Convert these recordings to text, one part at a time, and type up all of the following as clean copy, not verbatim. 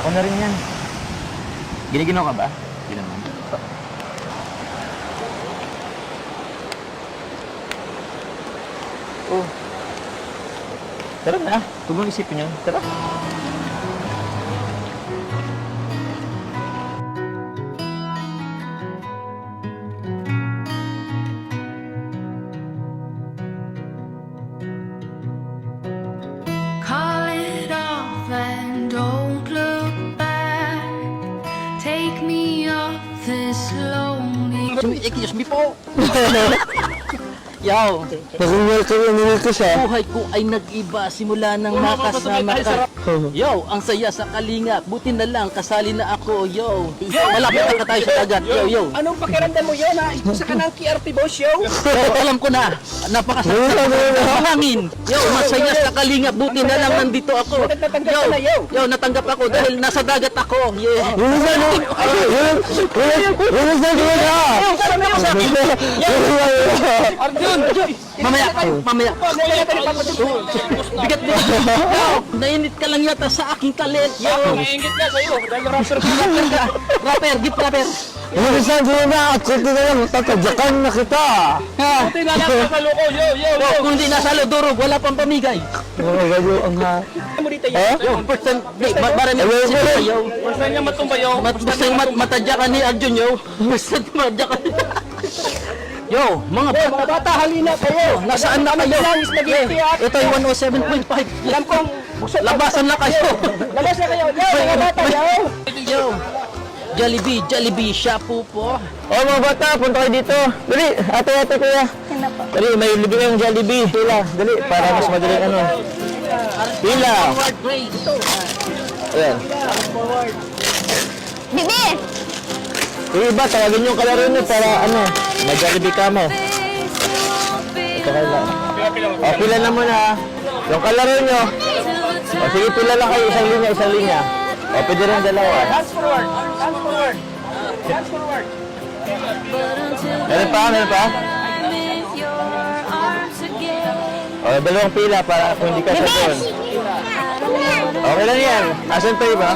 Ako na rin yan. Giniginaw ka ba? Hindi naman. Oh. Tara na. Huwag mong isipin yun. Tara. Call it off and don't look back. Take me off this lonely. Excuse me po. Yaw, Nakuha ko yung minito siya. buhay ko ay nag-iba simula nang makasama ka. Yo, ang saya sa kalinga. Buti na lang kasali na ako. Yo, malapit na tayo sa dagat. Yo. Anong pakiramdam mo yun, ha? Isa ka ng KRT boss, yo? Yo, alam ko na. Napakasaya sa hangin. Yo, masaya sa kalinga. Buti na lang nandito ako. Natanggap ka na, yo. Yo, natanggap ako dahil nasa dagat ako. Yeah. Mamaya. Bigat. Yo, nainit ka lang yata sa aking kalit. Yo. Naingit ka sa'yo. Dahil rapper ka. Rapper, gift rapper. Minsan doon na at kunti na lang, tatadyakan na kita. Ha? Buti na lang sa loko, yo. Yo, kung hindi nasalo durog, wala pang pamigay. Gago ang ha. Mo dito, yo. Yo, first time, marami sila, yo. First time niya matumba, yo. First time matadyakan ni Arjun, yo. First time matadyakan. Yo, mga bata, halina kayo. Nasaan na kayo? Ito ay 107.5. Alam kong Labasan na kayo. labas na kayo, yo. Mga bata, yo. Yo, Jollibee, shampoo po. Oh mga bata, punta kayo dito. Dali, ate kuya. Dali, may libre kayong Jollibee. Pila, dali, para mas madaling ano. Pila. Forward, Gray. Ayan. Bibi! Yung iba, tawagin yung kalaro nyo para ano, mag-Jollibee ka mo. Ito kayo lang. O, pila na muna ha. Yung kalaro nyo. O, sige, pila lang kayo. Isang linya. O, pwede rin dalawa. Hands forward. Hands forward. Hands forward. Meron pa? O, dalawang pila para kung hindi ka sa doon. Okay lang yan. Asan pa iba?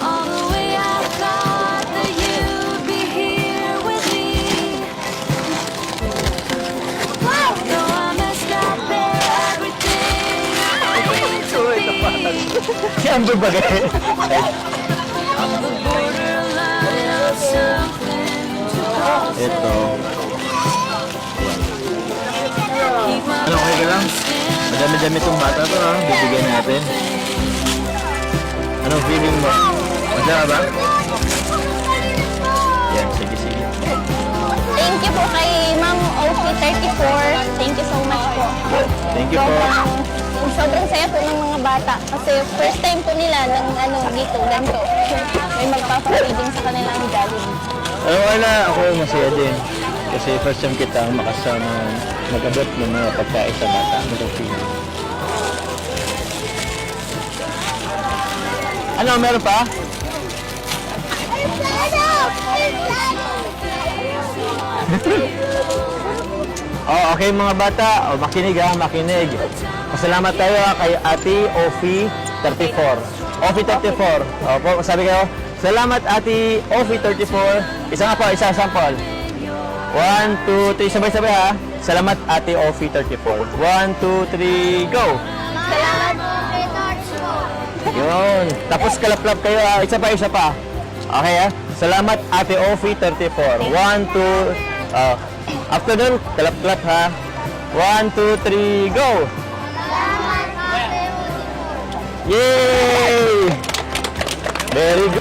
All the way I thought that you'd be here with me. Though I messed up everything I need to be. Yan ba bagay? On the borderline of something to call Ito. keep my Ano, okay ka lang? Madami-dami itong bata to ha. Bibigyan natin. Anong feeling mo? Masaya ba? Yan, sige. Thank you po kay Ma'am OP34. Thank you so much po. Thank you po. Sobrang saya po ng mga bata. Kasi first time po nila ng dito, ganito. May magpapakiding sa kanilang Jollibee. Wala, ako masaya din. Kasi first time kita makasama mag-abot ng mga pagkain sa bata. Anong feeling? Ano, meron pa? Oh, okay mga bata. Oh, makinig. Pasalamat tayo kay Ate Ofi34. Ofi34. Opo, sabi kayo, salamat Ate Ofi34. Isa nga po, isa sample. 1, 2, 3, sabay-sabay ha. Salamat Ate Ofi34. 1, 2, 3, go! Salamat po kay Yun. Tapos kalaplap kayo ha. Isa pa. Okay ha. Salamat Ate Ofi34. 1, 2, after dun, kalap-kalap ha. 1, 2, 3, go! Yay! Very good!